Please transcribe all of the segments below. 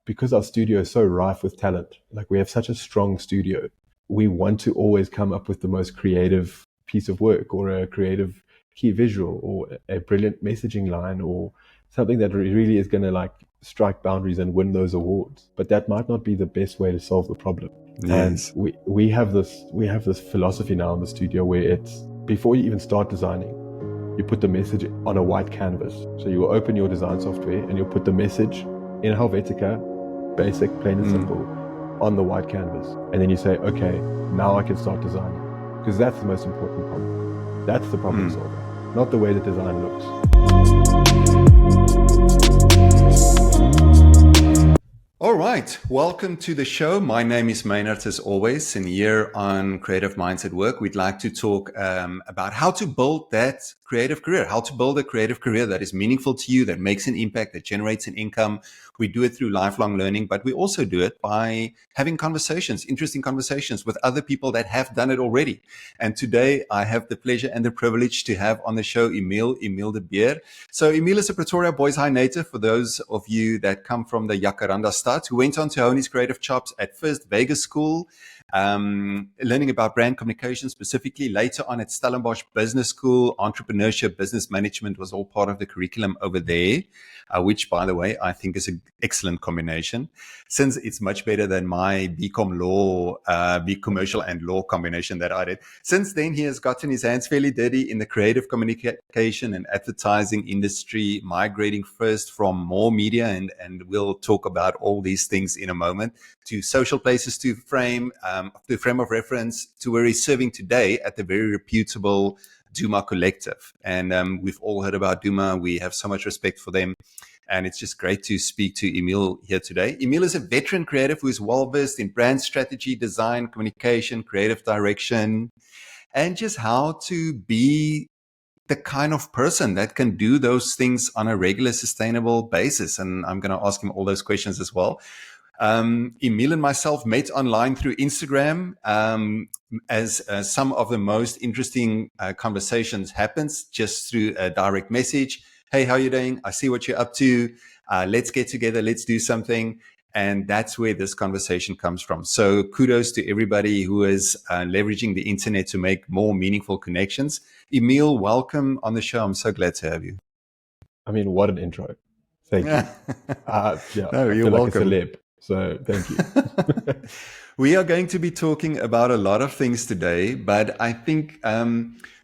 Because our studio is so rife with talent, like we have such a strong studio, we want to always come up with the most creative piece of work, or a creative key visual, or a brilliant messaging line, or something that really is going to like strike boundaries and win those awards. But that might not be the best way to solve the problem. And Yes. we have this philosophy now in the studio where it's, before you even start designing, you put the message on a white canvas. So you will open your design software and you'll put the message in Helvetica, basic, plain and simple, on the white canvas. And then you say, okay, now I can start designing. Because that's the most important problem. That's the problem solver, not the way the design looks. All right, welcome to the show. My name is Maynard, as always, and here on Creative Minds at Work, we'd like to talk about how to build that creative career, how to build a creative career that is meaningful to you, that makes an impact, that generates an income. We do it through lifelong learning, but we also do it by having conversations, interesting conversations with other people that have done it already. And today I have the pleasure and the privilege to have on the show Emil de Beer. So Emil is a Pretoria Boys High native, for those of you that come from the Jacaranda stad, who went on to hone his creative chops at first Vegas School, learning about brand communication specifically. Later on at Stellenbosch Business School, entrepreneurship, business management was all part of the curriculum over there, which, by the way, I think is an excellent combination, since it's much better than my BCom law, commercial and law combination that I did. Since then, he has gotten his hands fairly dirty in the creative communication and advertising industry, migrating first from more media, and we'll talk about all these things in a moment, to social places to frame of reference, to where he's serving today at the very reputable Duma Collective. And we've all heard about Duma. We have so much respect for them. And it's just great to speak to Emil here today. Emil is a veteran creative who is well-versed in brand strategy, design, communication, creative direction, and just how to be the kind of person that can do those things on a regular, sustainable basis. And I'm going to ask him all those questions as well. Emil and myself met online through Instagram, as some of the most interesting conversations happens just through a direct message. Hey, how are you doing? I see what you're up to. Let's get together. Let's do something. And that's where this conversation comes from. So kudos to everybody who is leveraging the internet to make more meaningful connections. Emil, welcome on the show. I'm so glad to have you. I mean, what an intro. Thank you. No, I you're feel welcome. like a celeb. So thank you. We are going to be talking about a lot of things today, but I think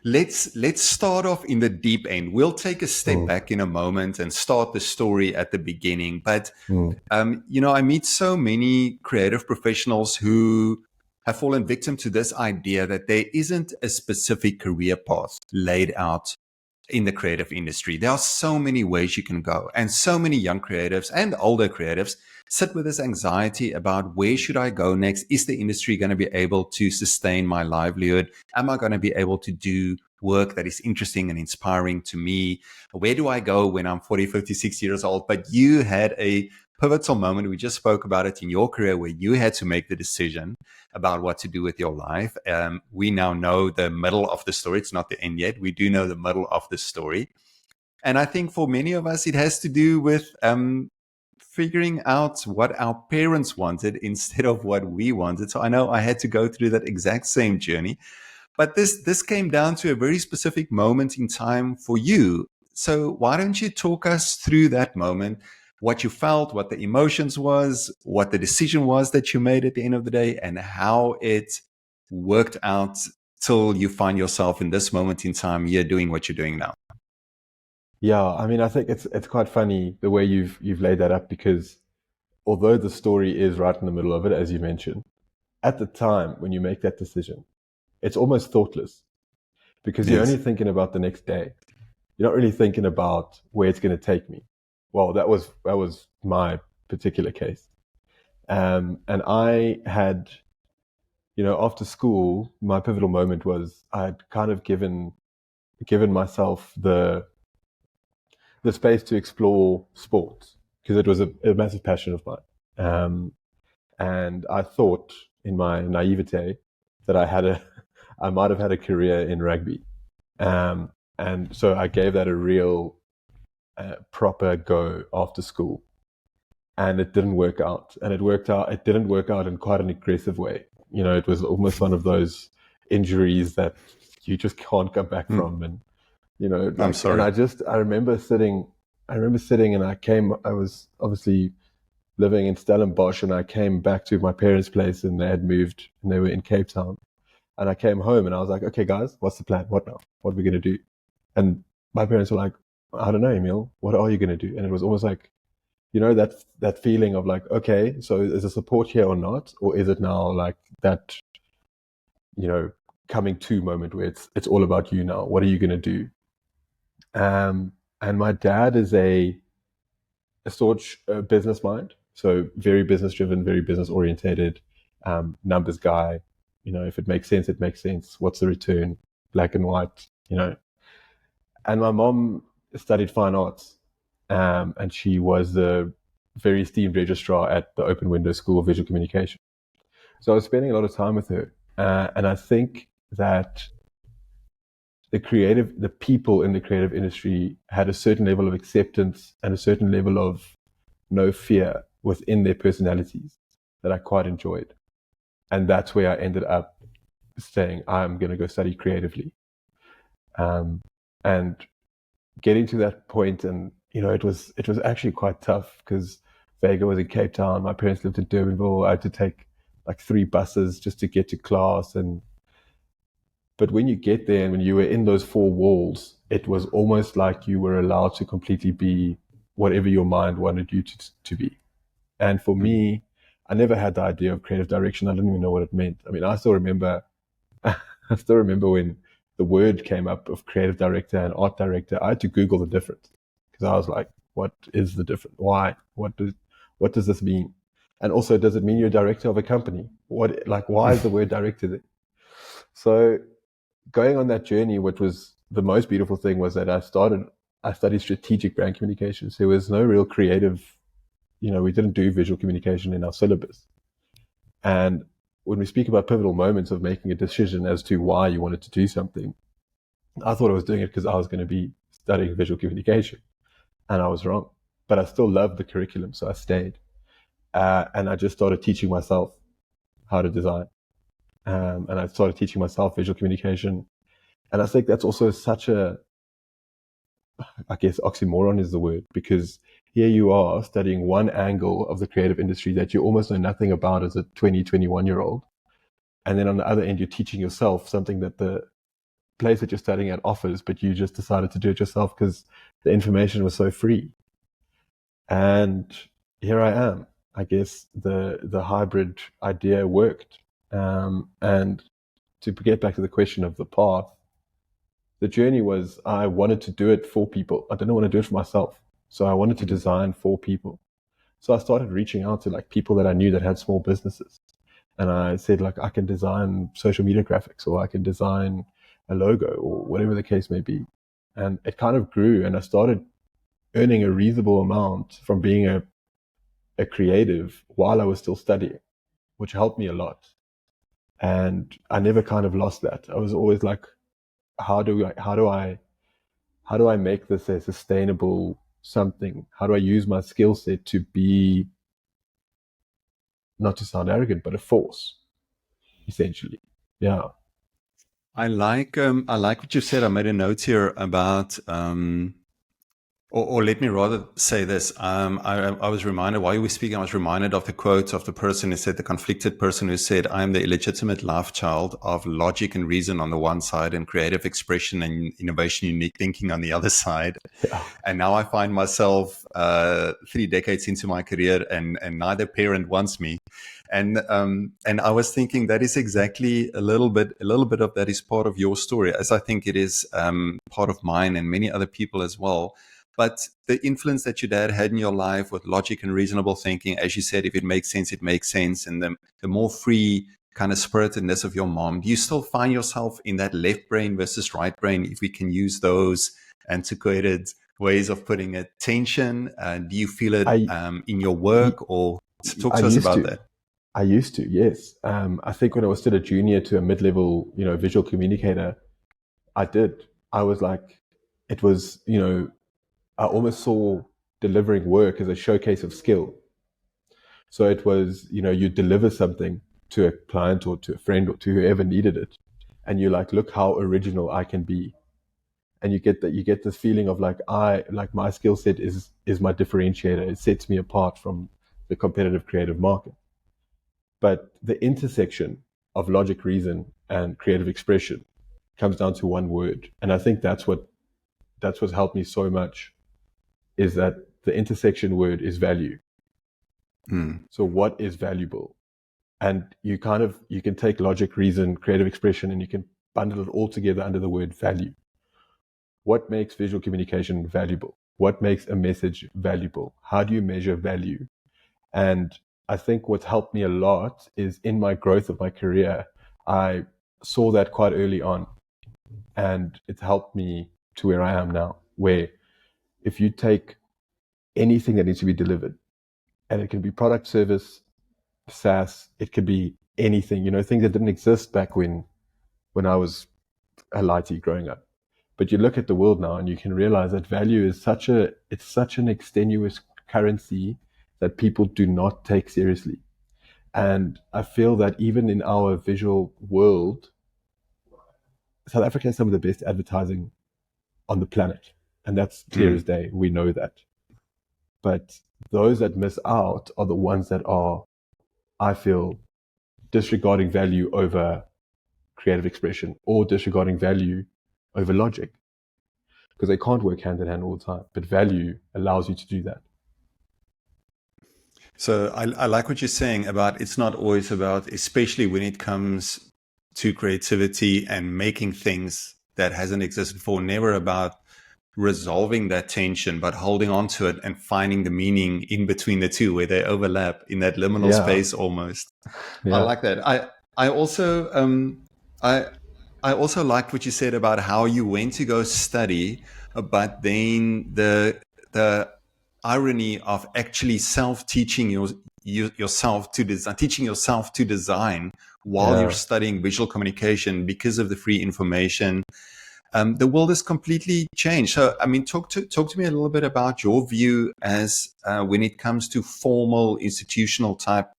let's start off in the deep end. We'll take a step back in a moment and start the story at the beginning. But I meet so many creative professionals who have fallen victim to this idea that there isn't a specific career path laid out in the creative industry. There are so many ways you can go, and so many young creatives and older creatives sit with this anxiety about, where should I go next? Is the industry going to be able to sustain my livelihood? Am I going to be able to do work that is interesting and inspiring to me? Where do I go when I'm 40, 56 years old? But you had a pivotal moment. We just spoke about it in your career, where you had to make the decision about what to do with your life. We now know the middle of the story. It's not the end yet. We do know the middle of the story. And I think for many of us, it has to do with figuring out what our parents wanted instead of what we wanted. So I know I had to go through that exact same journey. But this came down to a very specific moment in time for you. So why don't you talk us through that moment, what you felt, what the emotions was, what the decision was that you made at the end of the day, and how it worked out till you find yourself in this moment in time, you're doing what you're doing now. Yeah, I mean, I think it's quite funny the way you've laid that up, because although the story is right in the middle of it, as you mentioned, at the time when you make that decision, it's almost thoughtless, because you're only thinking about the next day. You're not really thinking about where it's going to take me. Well, that was my particular case. And I had, after school, my pivotal moment was I'd kind of given myself the space to explore sports, because it was a massive passion of mine. And I thought, in my naivete, that I might have had a career in rugby. And so I gave that a real proper go after school. and it didn't work out. And it didn't work out in quite an aggressive way. It was almost one of those injuries that you just can't come back Hmm. from. And, I'm and sorry. I remember sitting and I was obviously living in Stellenbosch, and I came back to my parents' place, and they had moved and they were in Cape Town. And I came home and I was like, okay, guys, what's the plan? What now? What are we going to do? And my parents were like, I don't know, Emil, what are you going to do? And it was almost like, that feeling of like, okay, so is the support here or not? Or is it now like that, you know, coming to moment where it's all about you now? What are you going to do? And my dad is a staunch business mind. So very business driven, very business orientated, numbers guy. If it makes sense, it makes sense. What's the return? Black and white. And my mom studied fine arts, and she was the very esteemed registrar at the Open Window School of Visual Communication. So I was spending a lot of time with her, and I think that the people in the creative industry had a certain level of acceptance and a certain level of no fear within their personalities that I quite enjoyed. And that's where I ended up saying, I'm going to go study creatively. And getting to that point, and it was actually quite tough because Vega was in Cape Town. My parents lived in Durbanville. I had to take like 3 buses just to get to class. But when you get there and when you were in those 4 walls, it was almost like you were allowed to completely be whatever your mind wanted you to be. And for Hmm. me, I never had the idea of creative direction. I didn't even know what it meant. I mean, I still remember I still remember when the word came up of creative director and art director. I had to Google the difference because I was like, what is the difference? Why? What does this mean? And also, does it mean you're a director of a company? Why is the word director there? So going on that journey, what was the most beautiful thing was that I studied strategic brand communications. There was no real creative, we didn't do visual communication in our syllabus. And when we speak about pivotal moments of making a decision as to why you wanted to do something, I thought I was doing it because I was going to be studying visual communication, and I was wrong. But I still loved the curriculum, so I stayed. And I just started teaching myself how to design. And I started teaching myself visual communication. And I think that's also such I guess, oxymoron is the word, because here you are studying one angle of the creative industry that you almost know nothing about as a 20, 21-year-old. And then on the other end, you're teaching yourself something that the place that you're studying at offers, but you just decided to do it yourself because the information was so free. And here I am. I guess the hybrid idea worked. And to get back to the question of the path, the journey was I wanted to do it for people. I didn't want to do it for myself. So I wanted to Hmm. design for people. So I started reaching out to like people that I knew that had small businesses. And I said, like, I can design social media graphics, or I can design a logo, or whatever the case may be. And it kind of grew, and I started earning a reasonable amount from being a creative while I was still studying, which helped me a lot. And I never kind of lost that. I was always like, how do I make this a sustainable something? How do I use my skill set to be, not to sound arrogant, but a force, essentially? Yeah. I like what you said. I made a note here about or let me rather say this. I was reminded while you were speaking, I was reminded of the quote of the person who said, the conflicted person who said, I am the illegitimate love child of logic and reason on the one side and creative expression and innovation, unique thinking on the other side. Yeah. And now I find myself 3 decades into my career, and neither parent wants me. And I was thinking that is exactly a little bit of that is part of your story, as I think it is part of mine and many other people as well. But the influence that your dad had in your life with logic and reasonable thinking, as you said, if it makes sense, it makes sense. And the more free kind of spiritedness of your mom, do you still find yourself in that left brain versus right brain, if we can use those antiquated ways of putting it, tension? Do you feel it I in your work, or talk I to us used about to. that? I used to, yes. I think when I was still a junior to a mid-level, visual communicator, I did. I was like, I almost saw delivering work as a showcase of skill. So it was, you deliver something to a client or to a friend or to whoever needed it, and you're like, look how original I can be. And you get this feeling of like, my skill set is my differentiator. It sets me apart from the competitive creative market. But the intersection of logic, reason, and creative expression comes down to one word. And I think that's what's helped me so much, is that the intersection word is value. Mm. So what is valuable? And you can take logic, reason, creative expression, and you can bundle it all together under the word value. What makes visual communication valuable? What makes a message valuable? How do you measure value? And I think what's helped me a lot is in my growth of my career, I saw that quite early on, and it's helped me to where I am now, where if you take anything that needs to be delivered, and it can be product, service, SaaS, it could be anything, things that didn't exist back when I was a lighty growing up. But you look at the world now and you can realize that value is it's such an extenuous currency that people do not take seriously. And I feel that even in our visual world, South Africa has some of the best advertising on the planet. And that's clear as Mm. day. We know that. But those that miss out are the ones that are, I feel, disregarding value over creative expression, or disregarding value over logic, because they can't work hand in hand all the time. But value allows you to do that. So I like what you're saying about it's not always about, especially when it comes to creativity and making things that hasn't existed before, never about resolving that tension, but holding on to it and finding the meaning in between the two where they overlap in that liminal Yeah, space almost. I yeah, like that. I also I I also liked what you said about how you went to go study, but then the irony of actually self teaching yourself to design, teaching yourself to design while you're yeah. studying visual communication because of the free information. The world has completely changed. So, I mean, talk to me a little bit about your view as when it comes to formal institutional type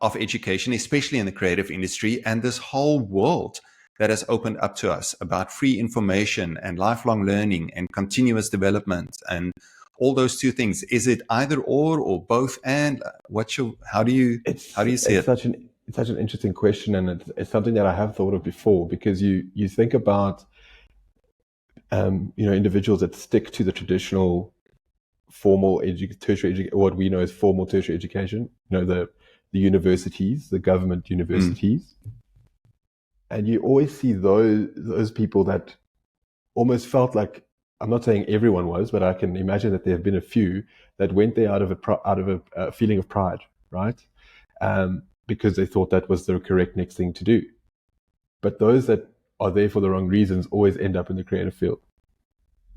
of education, especially in the creative industry, and this whole world that has opened up to us about free information and lifelong learning and continuous development and all those two things. Is it either or both? And how It's do you see it's it? such an interesting question, and it's something that I have thought of before, because you think about individuals that stick to the traditional formal what we know as formal tertiary education, the universities, the government Mm, universities, and you always see those people that almost felt like, I'm not saying everyone was, but I can imagine that there have been a few that went there out of a feeling of pride, right? Because they thought that was the correct next thing to do. But those that are there for the wrong reasons always end up in the creative field.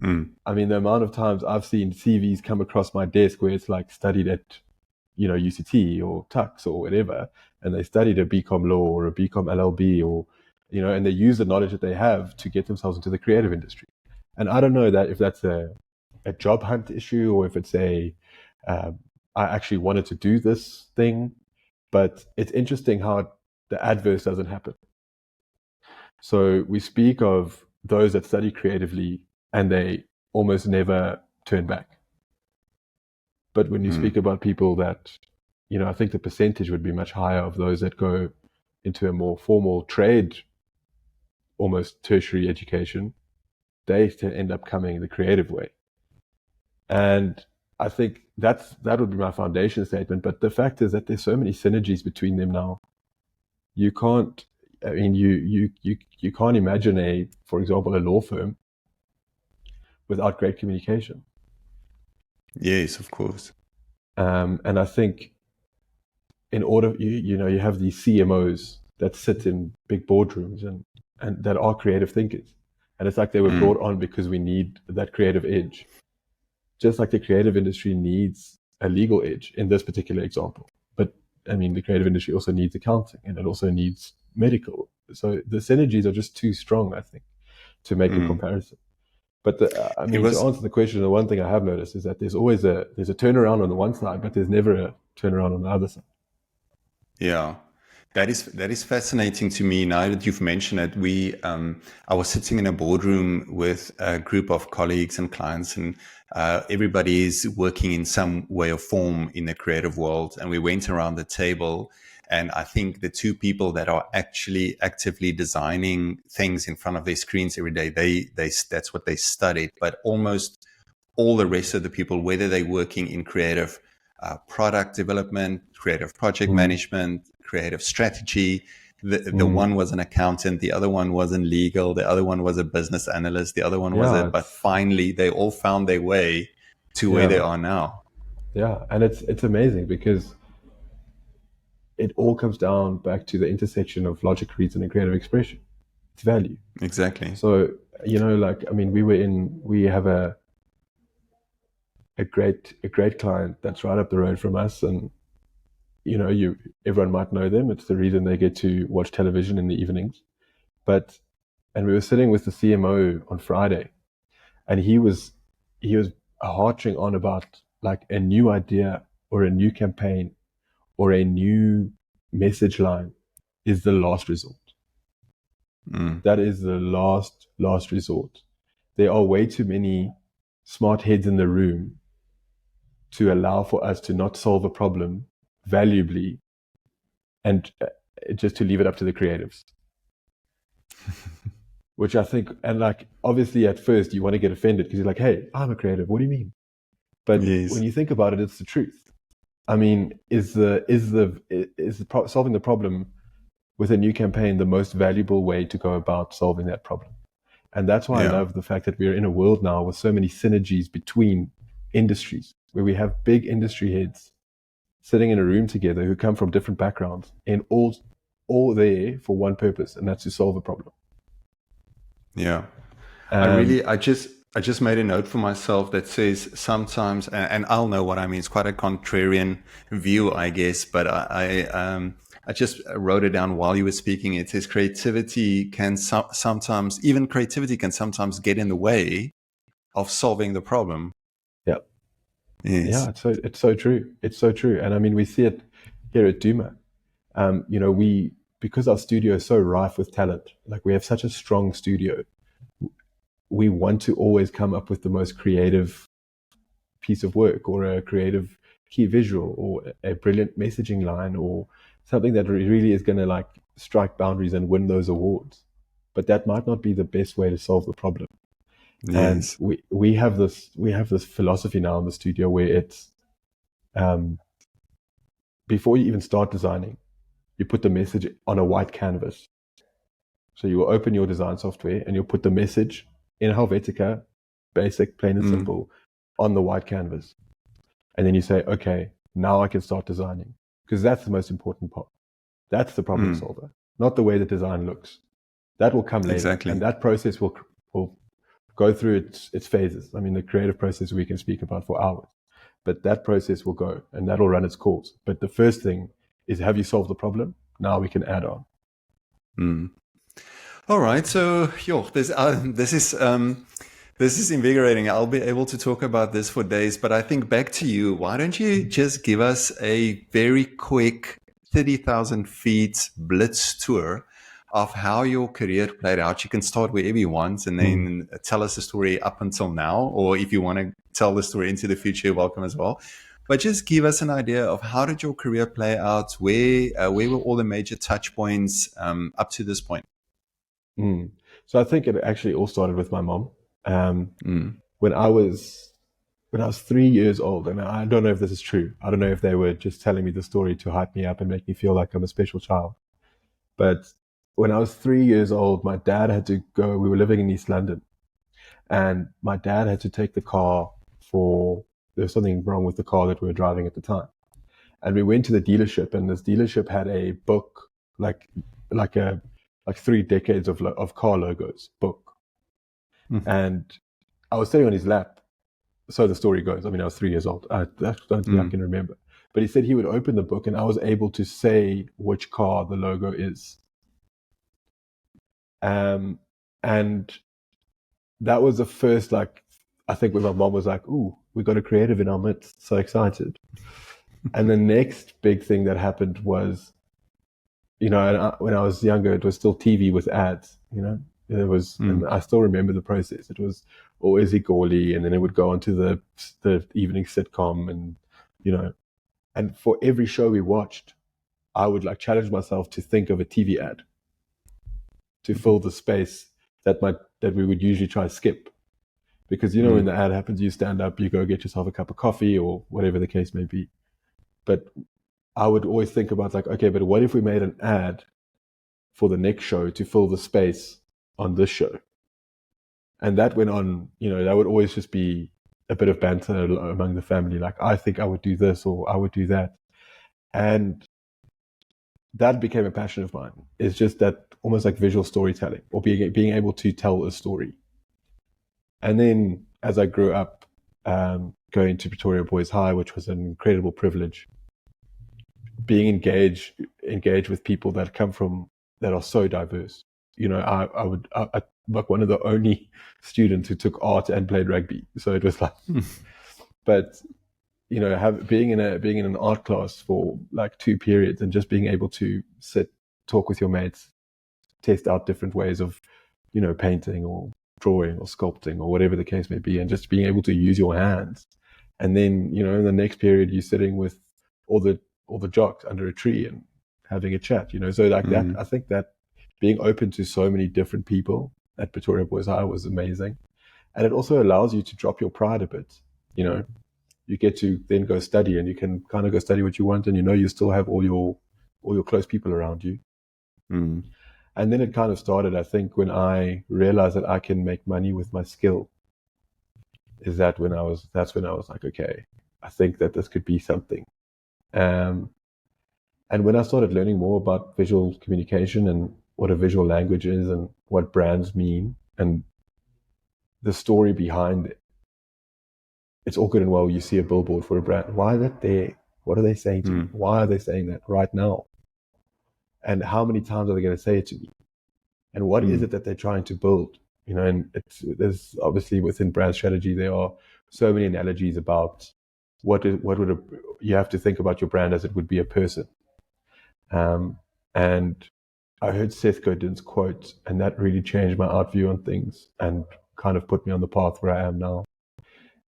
mm, I mean, the amount of times I've seen CVs come across my desk where it's like studied at, UCT or Tux or whatever, and they studied a BCom law or a BCom LLB, or, and they use the knowledge that they have to get themselves into the creative industry. And I don't know that if that's a job hunt issue, or if it's um, I actually wanted to do this thing, but it's interesting how the adverse doesn't happen. So we speak of those that study creatively and they almost never turn back. But when you speak mm. about people that, I think the percentage would be much higher of those that go into a more formal trade, almost tertiary education, they end up coming the creative way. And I think that would be my foundation statement. But the fact is that there's so many synergies between them now. You can't, I mean, you can't imagine for example, a law firm without great communication. Yes, of course. And I think in order, you have these CMOs that sit in big boardrooms and that are creative thinkers. And it's like they were brought Mm, on because we need that creative edge. Just like the creative industry needs a legal edge in this particular example. But I mean, the creative industry also needs accounting, and it also needs medical. So the synergies are just too strong, I think, to make a mm. comparison. But I It mean, to was answer the question, the one thing I have noticed is that there's a turnaround on the one side, but there's never turn around on the other side. Yeah, that is fascinating to me. Now that you've mentioned it, I was sitting in a boardroom with a group of colleagues and clients, and everybody is working in some way or form in the creative world. And we went around the table, and I think the two people that are actually actively designing things in front of their screens every day, they that's what they studied. But almost all the rest of the people, whether they're working in creative product development, creative project Mm, management, creative strategy. The mm. one was an accountant, the other one was in legal, the other one was a business analyst, the other one was Yeah, but finally they all found their way to where they yeah, are now. yeah, and it's amazing because it all comes down back to the intersection of logic, reason, and creative expression. It's value. Exactly. So, like, I mean, we have a great client that's right up the road from us, and everyone might know them. It's the reason they get to watch television in the evenings. But and we were sitting with the CMO on Friday, and he was harching on about like a new idea or a new campaign or a new message line is the last resort. Mm. That is the last resort. There are way too many smart heads in the room to allow for us to not solve a problem valuably and just to leave it up to the creatives. Which I think, and like, obviously at first you want to get offended because you're like, hey, I'm a creative. What do you mean? But when Yes. you think about it, it's the truth. I mean, solving the problem with a new campaign the most valuable way to go about solving that problem? And that's why I Yeah. love the fact that we're in a world now with so many synergies between industries, where we have big industry heads sitting in a room together who come from different backgrounds and all there for one purpose, and that's to solve a problem. Yeah. I Um, really, I just made a note for myself that says sometimes, and I'll know what I mean. It's quite a contrarian view, I guess, but I just wrote it down while you were speaking. It says creativity can sometimes, even creativity can sometimes get in the way of solving the problem. yeah, Yes. yeah, it's so true. It's so true, and I mean we see it here at Duma. We because our studio is so rife with talent, like we have such a strong studio. We want to always come up with the most creative piece of work or a creative key visual or a brilliant messaging line or something that really is going to like strike boundaries and win those awards. But that might not be the best way to solve the problem. And Yes. we have this philosophy now in the studio where it's um, before you even start designing, you put the message on a white canvas. So you will open your design software and you'll put the message in Helvetica, basic, plain and Mm, simple, on the white canvas. And then you say, okay, now I can start designing. Because that's the most important part. That's the problem mm, solver, not the way the design looks. That will come later. And exactly. that process will go through its phases. I mean, the creative process we can speak about for hours. But that process will go and that'll run its course. But the first thing is, have you solved the problem? Now we can add on. Mm. All right. So, this is invigorating. I'll be able to talk about this for days, but I think back to you. Why don't you just give us a very quick 30,000 feet blitz tour of how your career played out? You can start wherever you want and Mm. then tell us the story up until now, or if you want to tell the story into the future, you're welcome as well. But just give us an idea of how did your career play out? Where were all the major touch points up to this point? Mm. So I think it actually all started with my mom. Um, Mm, when I was when I was 3 years old, and I don't know if this is true. I don't know if they were just telling me the story to hype me up and make me feel like I'm a special child. But when I was 3 years old, my dad had to go. We were living in East London, and my dad had to take the car for there was something wrong with the car that we were driving at the time. And we went to the dealership, and this dealership had a book like like a like 3 decades of car logos book. mm, And I was sitting on his lap. So the story goes. I mean, I was 3 years old. I don't think I mm, can remember. But he said he would open the book, and I was able to say which car the logo is. Um, and that was the first, like, I think when my mom was like, "Ooh, we got a creative in our midst." So excited. And the next big thing that happened was, when I was younger, it was still TV with ads. It was, and Mm, I still remember the process. It was always Igorli, and then it would go on to the evening sitcom, and you know, and for every show we watched, I would like challenge myself to think of a TV ad to fill the space that we would usually try to skip. Because when mm, the ad happens, you stand up, you go get yourself a cup of coffee or whatever the case may be. But I would always think about like, okay, but what if we made an ad for the next show to fill the space on this show? And that went on, that would always just be a bit of banter among the family. Like, I think I would do this or I would do that. And that became a passion of mine. It's just that almost like visual storytelling or being able to tell a story. And then as I grew up, going to Pretoria Boys High, which was an incredible privilege, being engaged with people that are so diverse. I like one of the only students who took art and played rugby. So it was like, but being in an art class for like 2 periods and just being able to sit, talk with your mates, test out different ways of, painting or drawing or sculpting or whatever the case may be, and just being able to use your hands. And then, in the next period, you're sitting with all the all the jocks under a tree and having a chat. So like that, mm, I think that being open to so many different people at Pretoria Boys High was amazing, and it also allows you to drop your pride a bit. You know, you get to then go study, and you can kind of go study what you want, and you still have all your close people around you. mm, And then it kind of started, I think, when I realized that I can make money with my skill. That's when I was like, okay, I think that this could be something. Um, and when I started learning more about visual communication and what a visual language is and what brands mean and the story behind it, it's all good and well. You see a billboard for a brand. Why is that there? What are they saying to me? mm, Why are they saying that right now? And how many times are they going to say it to me? And what is mm, it that they're trying to build? And there's obviously within brand strategy there are so many analogies about you have to think about your brand as it would be a person. And I heard Seth Godin's quote, and that really changed my art view on things and kind of put me on the path where I am now.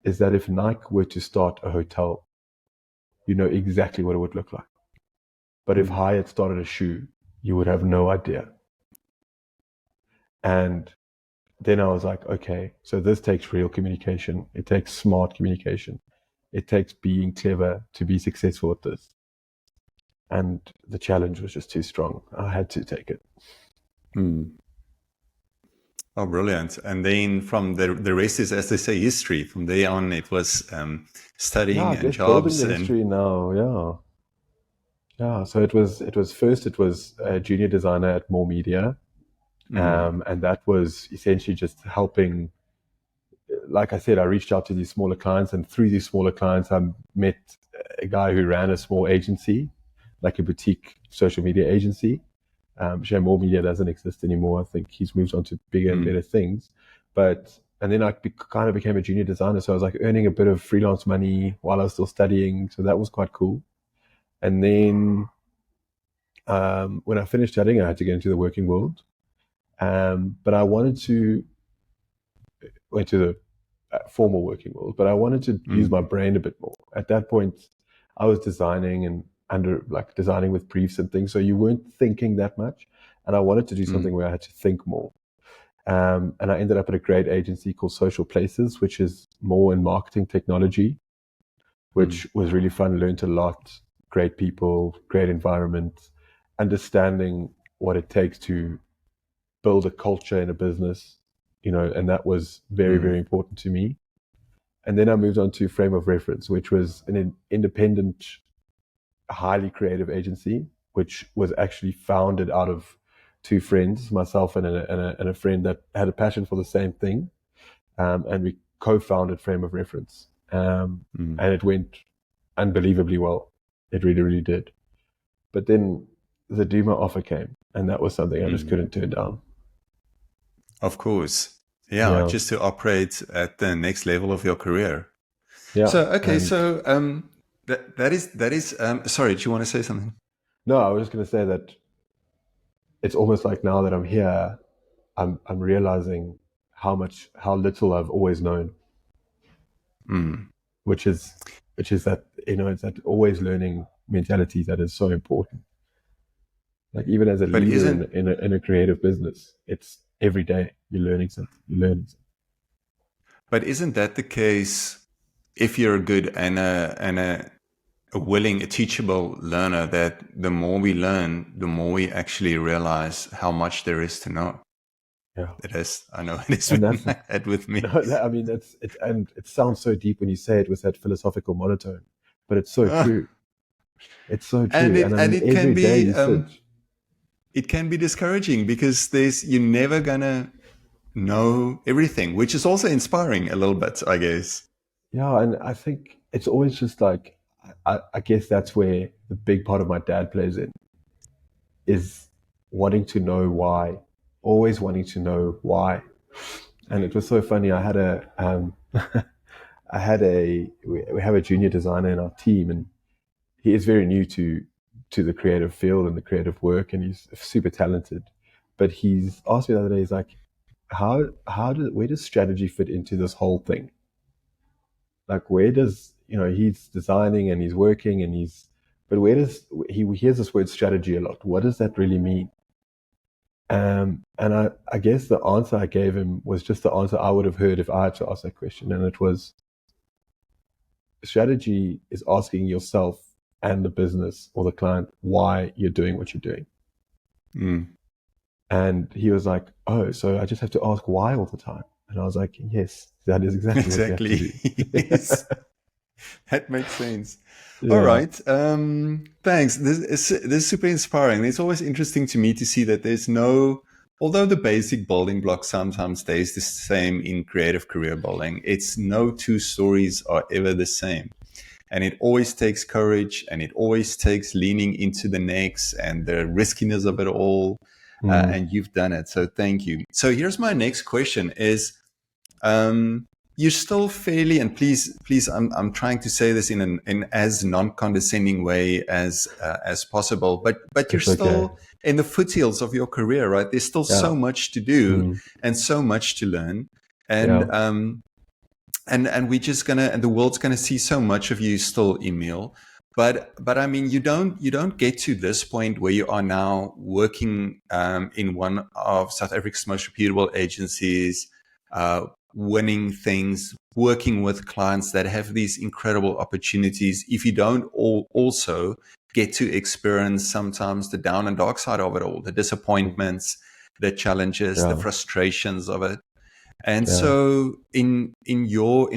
Is that if Nike were to start a hotel, you know exactly what it would look like. But if mm, Hyatt started a shoe, you would have no idea. And then I was like, okay, so this takes real communication. It takes smart communication. It takes being clever to be successful at this. And the challenge was just too strong. I had to take it. mm. Oh, brilliant. And then from the rest is, as they say, history. From there on, it was Yeah, studying I and guess building jobs the and history now. Yeah. Yeah. So it was a junior designer at More Media. mm, And that was essentially just helping. Like I said, I reached out to these smaller clients, and through these smaller clients, I met a guy who ran a small agency, like a boutique social media agency. More Media doesn't exist anymore. I think he's moved on to bigger and mm, better things. And then I kind of became a junior designer, so I was like earning a bit of freelance money while I was still studying. So that was quite cool. And then when I finished studying, I had to get into the working world. But I wanted to went to the formal working world, but I wanted to use my mm, brain a bit more. At that point, I was designing and under like designing with briefs and things, so you weren't thinking that much. And I wanted to do something mm, where I had to think more. And I ended up at a great agency called Social Places, which is more in marketing technology, mm, which was really fun. Learned a lot. Great people, great environment, understanding what it takes to build a culture in a business, and that was very, very mm, important to me. And then I moved on to Frame of Reference, which was an independent, highly creative agency, which was actually founded out of two friends, myself and a friend that had a passion for the same thing. And we co-founded Frame of Reference. mm, And it went unbelievably well. It really, really did. But then the Duma offer came, and that was something I just mm. couldn't turn down. Of course. Yeah, Yeah. just to operate at the next level of your career. Yeah. So, okay, And so that is. Sorry, do you want to say something? No, I was just going to say that it's almost like now that I'm here, I'm realizing how little I've always known, Mm. which is that it's that always learning mentality that is so important. Like even as a But leader isn't in a creative business, it's every day you're learning something. You're learning something. but isn't that the case if you're good and a willing, a teachable learner? That the more we learn, the more we actually realize how much there is to know. Yeah, It is. I know it has and been that's like that with me. no, I mean it's and it sounds so deep when you say it with that philosophical monotone, but it's so Uh, true. It's so and true. And I it and mean, it can every day be you sit. it can be discouraging because you're never gonna know everything, which is also inspiring a little bit, I guess. Yeah, and I think it's always just like I guess that's where the big part of my dad plays in is wanting to know why, always wanting to know why. And it was so funny. I had a we have a junior designer in our team, and he is very new to the creative field and the creative work, and he's super talented. But he's asked me the other day, he's like, where does strategy fit into this whole thing? Like where does he's designing and he's working and but where does he hears this word strategy a lot? What does that really mean? And I guess the answer I gave him was just the answer I would have heard if I had to ask that question, and it was strategy is asking yourself and the business or the client why you're doing what you're doing. Mm, And he was like, "Oh, so I just have to ask why all the time?" And I was like, "Yes, that is exactly what you have to exactly. do." Yes, that makes sense. All Yeah. right. Thanks. This is super inspiring. It's always interesting to me to see that there's no, although the basic building block sometimes stays the same in creative career building, it's no two stories are ever the same. And it always takes courage, and it always takes leaning into the next and the riskiness of it all. Mm. And you've done it. So thank you. So here's my next question is, um, you're still fairly, and please, I'm trying to say this in in as non-condescending way as possible, but you're It's okay. still in the foothills of your career, right? There's still Yeah. so much to do Mm. and so much to learn, and Yeah. and we're just gonna, and the world's gonna see so much of you still, Emil. But I mean, you don't get to this point where you are now working in one of South Africa's most reputable agencies, winning things, working with clients that have these incredible opportunities, if you don't also get to experience sometimes the down and dark side of it all, the Mm. disappointments, the challenges, the Yeah. frustrations of it. And Yeah. so in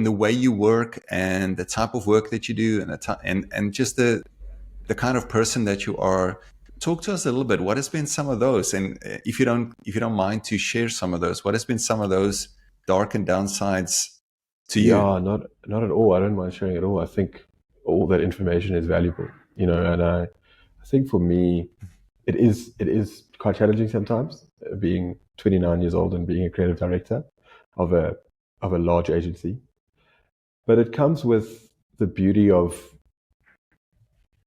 the way you work and the type of work that you do, and and just the kind of person that you are, talk to us a little bit. What has been some of those? And if you don't mind to share some of those, what has been some of those dark and downsides to you? Yeah, not at all. I don't mind sharing at all. I think all that information is valuable, and I think for me it is quite challenging sometimes, being 29 years old and being a creative director of a large agency. But it comes with the beauty of,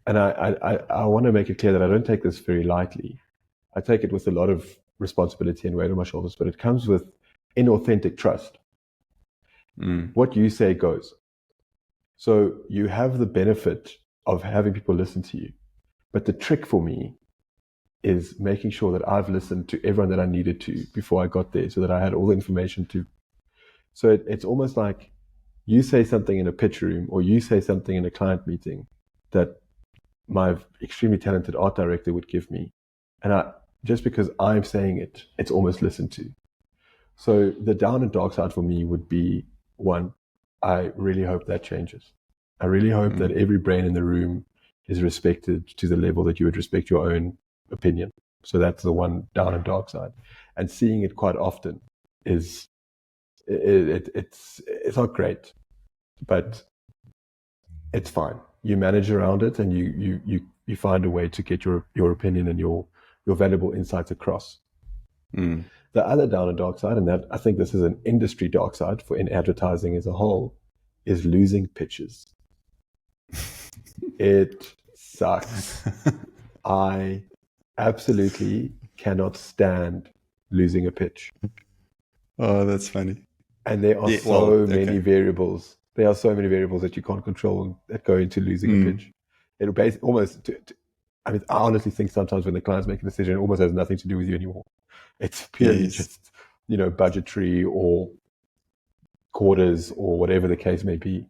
and I want to make it clear that I don't take this very lightly. I take it with a lot of responsibility and weight on my shoulders, but it comes with inauthentic trust. Mm, What you say goes. So you have the benefit of having people listen to you. But the trick for me is making sure that I've listened to everyone that I needed to before I got there, so that I had all the information to. So it's almost like you say something in a pitch room or you say something in a client meeting that my extremely talented art director would give me. And just because I'm saying it, it's almost listened to. So the down and dark side for me would be one, I really hope that changes. I really hope that mm, every brain in the room is respected to the level that you would respect your own opinion. So that's the one down and dark side. And seeing it quite often is it's not great, but it's fine. You manage around it, and you find a way to get your opinion and your valuable insights across. mm. The other down and dark side, and that I think this is an industry dark side for in advertising as a whole, is losing pitches. It sucks. I absolutely cannot stand losing a pitch. Oh, that's funny. And there are Yeah, well, so many okay. variables. There are so many variables that you can't control that go into losing a Mm, pitch. It'll basically almost, I mean, I honestly think sometimes when the clients make a decision, it almost has nothing to do with you anymore. It's purely yes. just, budgetary or quarters or whatever the case may be.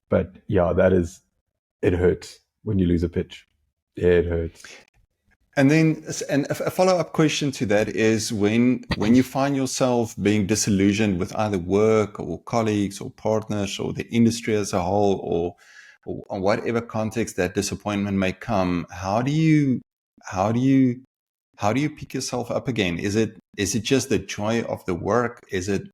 But yeah, it hurts when you lose a pitch. It hurts. And then, and a follow-up question to that is when you find yourself being disillusioned with either work or colleagues or partners or the industry as a whole, or whatever context that disappointment may come, how do you how do you pick yourself up again? Is it just the joy of the work? Is it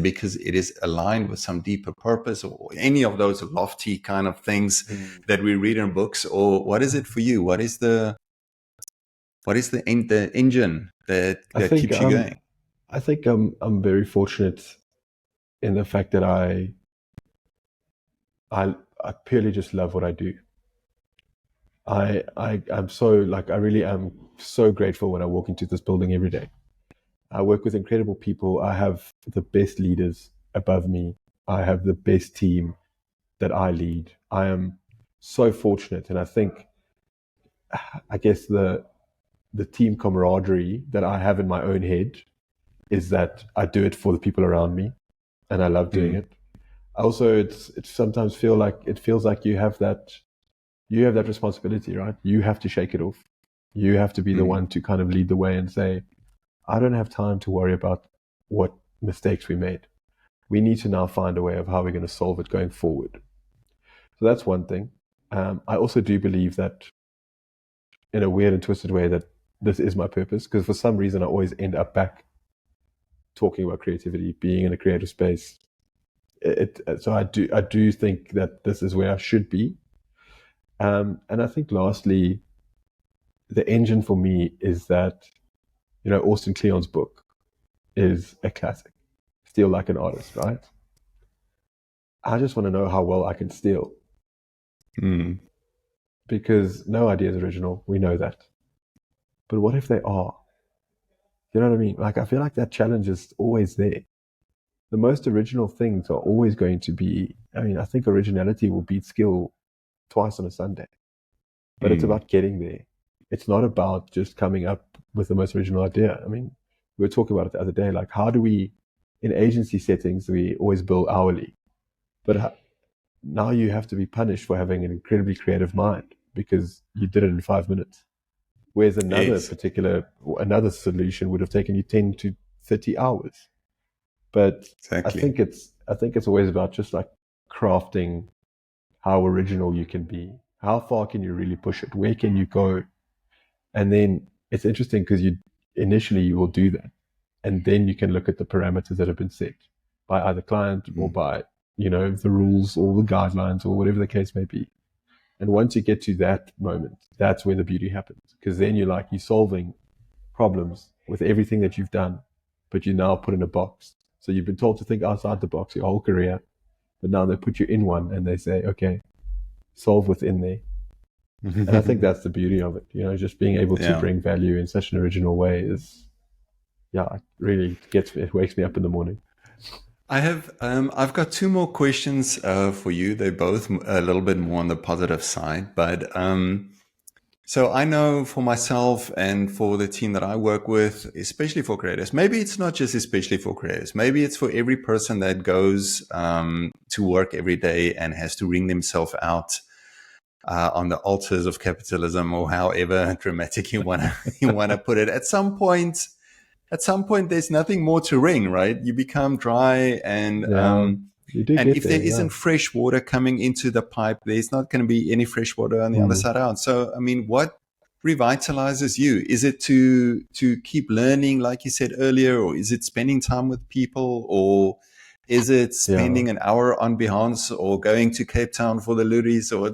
because it is aligned with some deeper purpose, or any of those lofty kind of things Mm. that we read in books, or what is it for you? What is the engine that I think keeps you going? I'm very fortunate in the fact that I purely just love what I do. I'm so like I really am so grateful when I walk into this building every day. I work with incredible people. I have the best leaders above me. I have the best team that I lead. I am so fortunate, and I think I guess the team camaraderie that I have in my own head is that I do it for the people around me, and I love doing Mm, it. Also, it sometimes feels like you have that responsibility, right? You have to shake it off. You have to be the mm, one to kind of lead the way and say, I don't have time to worry about what mistakes we made. We need to now find a way of how we're going to solve it going forward. So that's one thing. I also do believe that in a weird and twisted way that this is my purpose because for some reason I always end up back talking about creativity, being in a creative space. So I do think that this is where I should be. And I think lastly, the engine for me is that Austin Kleon's book is a classic. Steal like an artist, right? I just want to know how well I can steal mm. because no idea is original. We know that. But what if they are? You know what I mean? Like, I feel like that challenge is always there. The most original things are always going to be, I mean, I think originality will beat skill twice on a Sunday, but it's Mm. about getting there. It's not about just coming up with the most original idea. I mean, we were talking about it the other day. Like, how do we, in agency settings, we always bill hourly, but now you have to be punished for having an incredibly creative mind because you did it in 5 minutes. Whereas Yes, another solution would have taken you 10 to 30 hours. But exactly. I think it's always about just like crafting how original you can be. How far can you really push it? Where can you go? And then it's interesting because initially you will do that. And then you can look at the parameters that have been set by either client or Mm. by, the rules or the guidelines or whatever the case may be. And once you get to that moment, that's where the beauty happens. Because then you're solving problems with everything that you've done, but you now put in a box. So you've been told to think outside the box your whole career, but now they put you in one and they say, okay, solve within there. And I think that's the beauty of it. Just being able to Yeah. bring value in such an original way is, yeah, it really it wakes me up in the morning. I've got two more questions for you. They're both a little bit more on the positive side, but so I know for myself and for the team that I work with, especially for creators, maybe it's not just especially for creators. Maybe it's for every person that goes to work every day and has to wring themselves out on the altars of capitalism, or however dramatic you want to put it. At some point there's nothing more to wring, right? You become dry, and Yeah, you do and get if there there. Yeah. isn't fresh water coming into the pipe, there's not going to be any fresh water on the other Mm. side out. So I mean, what revitalizes you? Is it to keep learning, like you said earlier, or is it spending time with people, or is it Yeah. spending an hour on Behance, or going to Cape Town for the Luris, or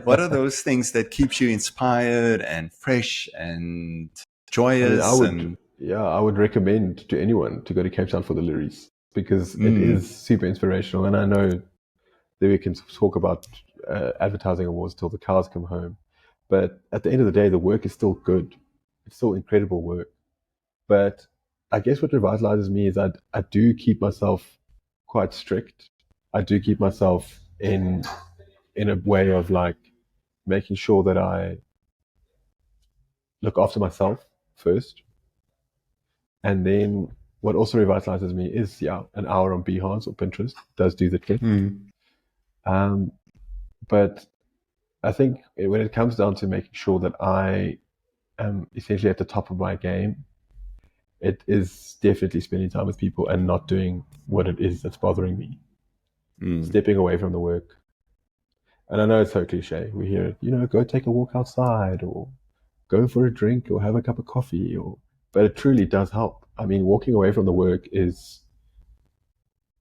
what are those things that keeps you inspired and fresh and I mean, joyous and I would recommend to anyone to go to Cape Town for the Luries because it mm, is super inspirational. And I know that we can talk about advertising awards till the cows come home. But at the end of the day, the work is still good. It's still incredible work. But I guess what revitalizes me is I do keep myself quite strict. I do keep myself in a way of like making sure that I look after myself first. And then what also revitalizes me is, yeah, an hour on Behance or Pinterest does do the trick. Um, but I think when it comes down to making sure that I am essentially at the top of my game, it is definitely spending time with people and not doing what it is that's bothering me. Stepping away from the work. And I know it's so cliche. We hear it, go take a walk outside or go for a drink or have a cup of coffee, but it truly does help. I mean, walking away from the work is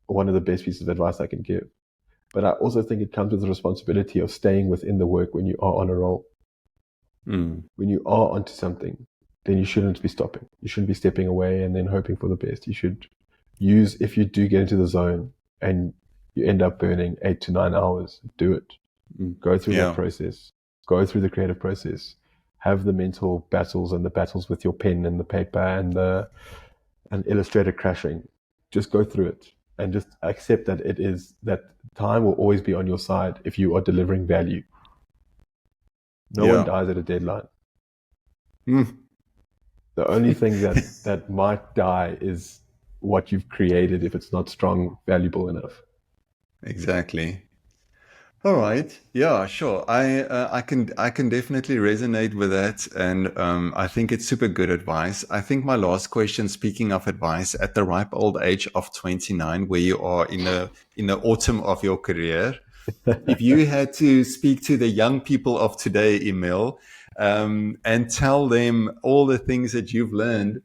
one of the best pieces of advice I can give. But I also think it comes with the responsibility of staying within the work when you are on a roll. When you are onto something, then you shouldn't be stopping. You shouldn't be stepping away and then hoping for the best. You should use, if you do get into the zone and you end up burning 8 to 9 hours, do it. Go through that process. Go through the creative process. Have the mental battles and the battles with your pen and the paper and Illustrator crashing. Just go through it and just accept that that time will always be on your side if you are delivering value. No one dies at a deadline. The only thing that might die is what you've created if it's not strong, valuable enough. Exactly. All right. Yeah, sure. I can definitely resonate with that, and I think it's super good advice. I think my last question, speaking of advice, at the ripe old age of 29, where you are in the autumn of your career, if you had to speak to the young people of today, Emil, and tell them all the things that you've learned,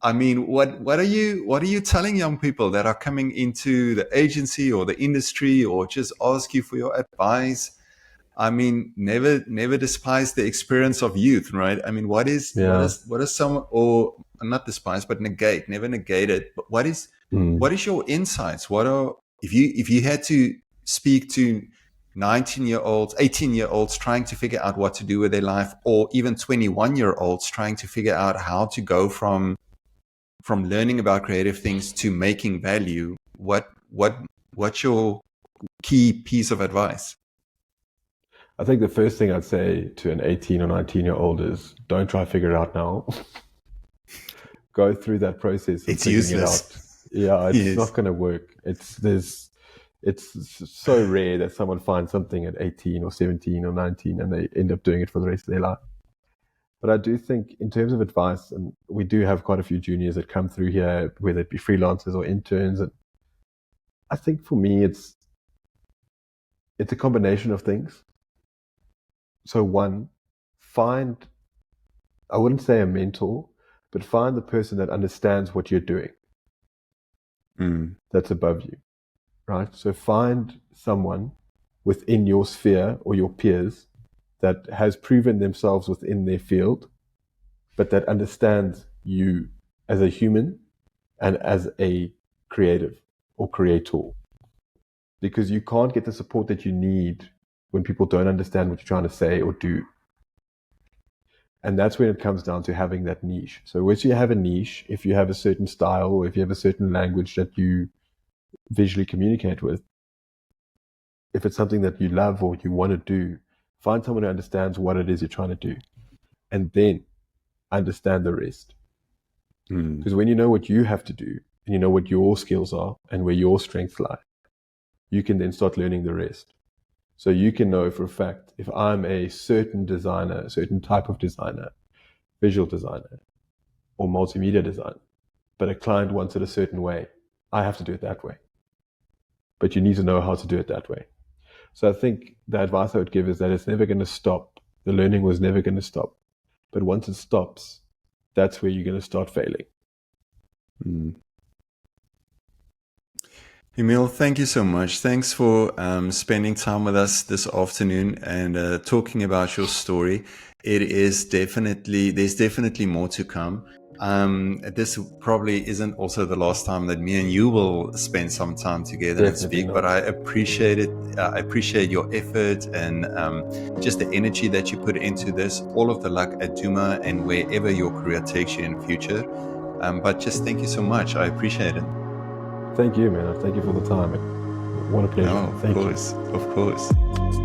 I mean, what are you telling young people that are coming into the agency or the industry or just ask you for your advice? I mean, never despise the experience of youth, right? I mean, what is some, or not despise, but never negate it. But what is your insights? If you had to speak to 19-year-olds, 18-year-olds trying to figure out what to do with their life, or even 21-year-olds trying to figure out how to go from learning about creative things to making value, what's your key piece of advice? I think the first thing I'd say to an 18 or 19-year-old is don't try to figure it out now. Go through that process of it's figuring useless. it out. Yeah, it's not going to work. It's so rare that someone finds something at 18 or 17 or 19 and they end up doing it for the rest of their life. But I do think in terms of advice, and we do have quite a few juniors that come through here, whether it be freelancers or interns. And I think for me, it's a combination of things. So one, I wouldn't say a mentor, but find the person that understands what you're doing. That's above you, right? So find someone within your sphere or your peers that has proven themselves within their field, but that understands you as a human and as a creative or creator. Because you can't get the support that you need when people don't understand what you're trying to say or do. And that's when it comes down to having that niche. So once you have a niche, if you have a certain style or if you have a certain language that you visually communicate with, if it's something that you love or you want to do, find someone who understands what it is you're trying to do. And then understand the rest. Because when you know what you have to do and you know what your skills are and where your strengths lie, you can then start learning the rest. So you can know for a fact, if I'm a certain designer, a certain type of designer, visual designer or multimedia designer, but a client wants it a certain way, I have to do it that way. But you need to know how to do it that way. So I think the advice I would give is that it's never going to stop. The learning was never going to stop. But once it stops, that's where you're going to start failing. Emil, thank you so much. Thanks for spending time with us this afternoon and talking about your story. There's definitely more to come. This probably isn't also the last time that me and you will spend some time together and Definitely speak, not. but I appreciate it. I appreciate your effort and just the energy that you put into this. All of the luck at Duma and wherever your career takes you in future. But just thank you so much. I appreciate it. Thank you, man. Thank you for the time. What a pleasure. No, of Thank you. course. Of course.